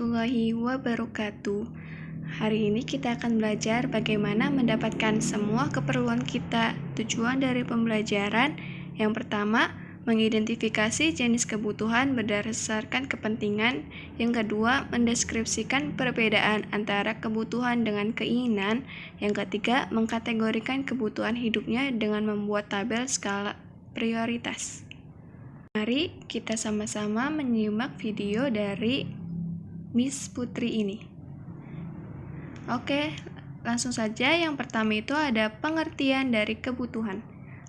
warahmatullahi wabarakatuh. Hari ini kita akan belajar bagaimana mendapatkan semua keperluan kita. Tujuan dari pembelajaran yang pertama, mengidentifikasi jenis kebutuhan berdasarkan kepentingan. Yang kedua, mendeskripsikan perbedaan antara kebutuhan dengan keinginan. Yang ketiga, mengkategorikan kebutuhan hidupnya dengan membuat tabel skala prioritas. Mari kita sama-sama menyimak video dari Miss Putri ini. Oke, langsung saja. Yang pertama itu ada pengertian dari kebutuhan.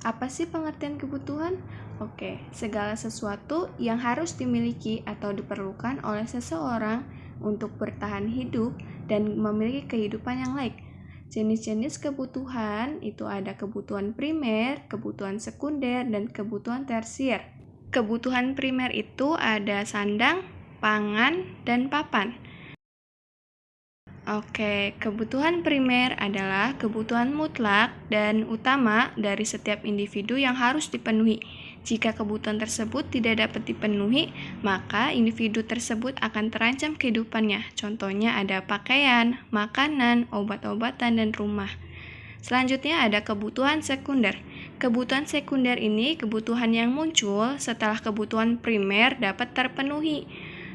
Apa sih pengertian kebutuhan? Oke, segala sesuatu yang harus dimiliki atau diperlukan oleh seseorang untuk bertahan hidup dan memiliki kehidupan yang layak. Jenis-jenis kebutuhan itu ada kebutuhan primer, kebutuhan sekunder, dan kebutuhan tersier. Kebutuhan primer itu ada sandang, pangan, dan papan. Oke, kebutuhan primer adalah kebutuhan mutlak dan utama dari setiap individu yang harus dipenuhi. Jika kebutuhan tersebut tidak dapat dipenuhi, maka individu tersebut akan terancam kehidupannya. Contohnya ada pakaian, makanan, obat-obatan, dan rumah. Selanjutnya ada kebutuhan sekunder. Kebutuhan sekunder ini kebutuhan yang muncul setelah kebutuhan primer dapat terpenuhi.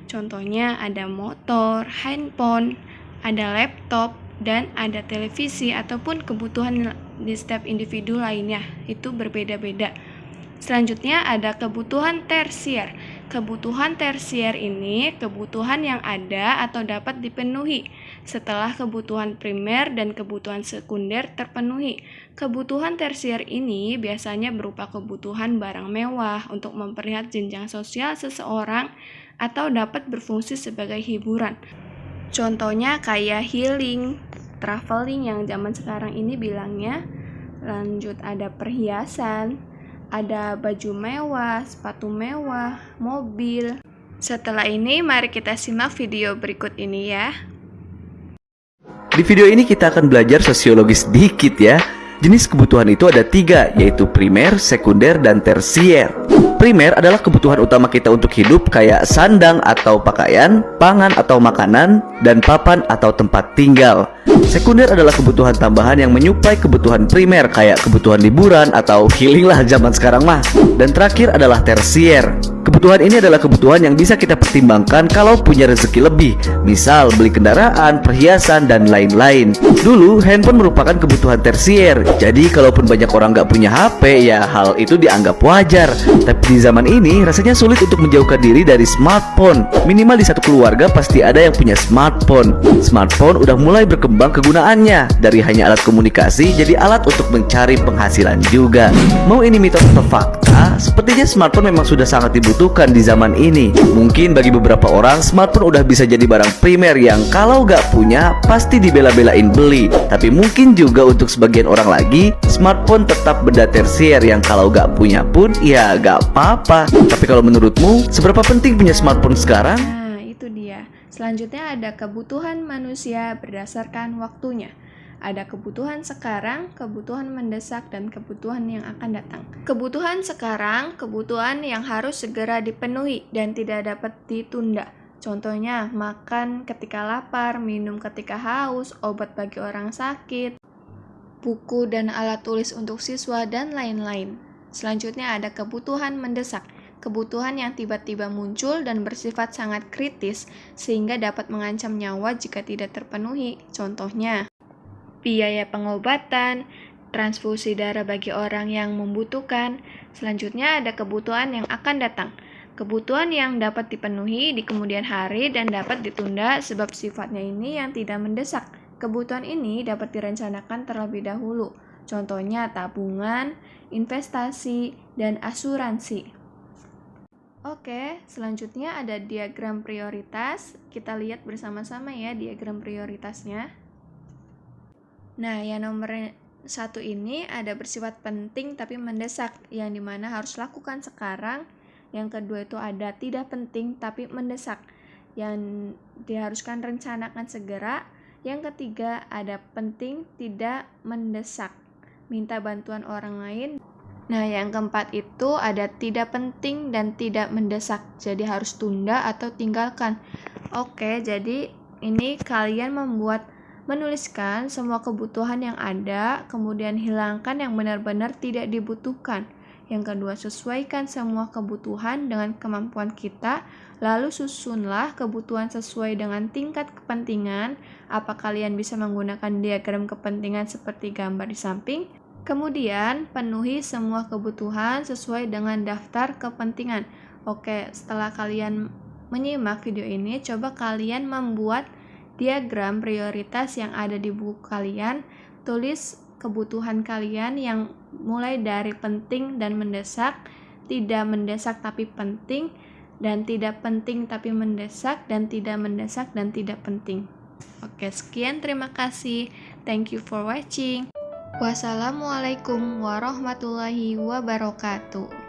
Contohnya ada motor, handphone, ada laptop, dan ada televisi ataupun kebutuhan di setiap individu lainnya. Itu berbeda-beda. Selanjutnya ada kebutuhan tersier. Kebutuhan tersier ini kebutuhan yang ada atau dapat dipenuhi setelah kebutuhan primer dan kebutuhan sekunder terpenuhi. Kebutuhan tersier ini biasanya berupa kebutuhan barang mewah untuk memperlihat jenjang sosial seseorang atau dapat berfungsi sebagai hiburan. Contohnya kayak healing, traveling yang zaman sekarang ini bilangnya. Lanjut ada perhiasan, ada baju mewah, sepatu mewah, mobil. Setelah ini mari kita simak video berikut ini ya. Di video ini kita akan belajar sosiologi sedikit ya. Jenis kebutuhan itu ada 3, yaitu primer, sekunder, dan tersier. Primer adalah kebutuhan utama kita untuk hidup kayak sandang atau pakaian, pangan atau makanan, dan papan atau tempat tinggal. Sekunder adalah kebutuhan tambahan yang menyuplai kebutuhan primer kayak kebutuhan liburan atau healing lah zaman sekarang mah. Dan terakhir adalah tersier. Kebutuhan ini adalah kebutuhan yang bisa kita pertimbangkan kalau punya rezeki lebih. Misal beli kendaraan, perhiasan, dan lain-lain. Dulu handphone merupakan kebutuhan tersier. Jadi kalaupun banyak orang nggak punya HP, ya hal itu dianggap wajar. Tapi di zaman ini rasanya sulit untuk menjauhkan diri dari smartphone. Minimal di satu keluarga pasti ada yang punya smartphone. Smartphone udah mulai berkembang kegunaannya. Dari hanya alat komunikasi jadi alat untuk mencari penghasilan juga. Mau ini mitos atau fakta, sepertinya smartphone memang sudah sangat dibutuhkan di zaman ini. Mungkin bagi beberapa orang smartphone udah bisa jadi barang primer yang kalau nggak punya pasti dibela-belain beli. Tapi mungkin juga untuk sebagian orang lagi smartphone tetap benda tersier yang kalau nggak punya pun ya nggak apa-apa. Tapi kalau menurutmu seberapa penting punya smartphone sekarang? Nah, itu dia. Selanjutnya ada kebutuhan manusia berdasarkan waktunya. Ada kebutuhan sekarang, kebutuhan mendesak, dan kebutuhan yang akan datang. Kebutuhan sekarang, kebutuhan yang harus segera dipenuhi dan tidak dapat ditunda. Contohnya, makan ketika lapar, minum ketika haus, obat bagi orang sakit, buku dan alat tulis untuk siswa, dan lain-lain. Selanjutnya ada kebutuhan mendesak. Kebutuhan yang tiba-tiba muncul dan bersifat sangat kritis sehingga dapat mengancam nyawa jika tidak terpenuhi. Contohnya, biaya pengobatan, transfusi darah bagi orang yang membutuhkan. Selanjutnya ada kebutuhan yang akan datang. Kebutuhan yang dapat dipenuhi di kemudian hari dan dapat ditunda sebab sifatnya ini yang tidak mendesak. Kebutuhan ini dapat direncanakan terlebih dahulu. Contohnya tabungan, investasi, dan asuransi. Oke, selanjutnya ada diagram prioritas. Kita lihat bersama-sama ya diagram prioritasnya. Nah, yang nomor 1 ini ada bersifat penting tapi mendesak, yang dimana harus lakukan sekarang. Yang kedua itu ada tidak penting tapi mendesak, yang diharuskan rencanakan segera. Yang ketiga ada penting tidak mendesak, minta bantuan orang lain. Nah, yang keempat itu ada tidak penting dan tidak mendesak, jadi harus tunda atau tinggalkan. Oke, jadi ini kalian menuliskan semua kebutuhan yang ada, kemudian hilangkan yang benar-benar tidak dibutuhkan. Yang kedua, sesuaikan semua kebutuhan dengan kemampuan kita, lalu susunlah kebutuhan sesuai dengan tingkat kepentingan. Apa kalian bisa menggunakan diagram kepentingan seperti gambar di samping? Kemudian, penuhi semua kebutuhan sesuai dengan daftar kepentingan. Oke, setelah kalian menyimak video ini, coba kalian membuat diagram prioritas yang ada di buku kalian. Tulis kebutuhan kalian yang mulai dari penting dan mendesak, tidak mendesak tapi penting, dan tidak penting tapi mendesak, dan tidak mendesak dan tidak penting. Oke, sekian, terima kasih. Thank you for watching. Wassalamualaikum warahmatullahi wabarakatuh.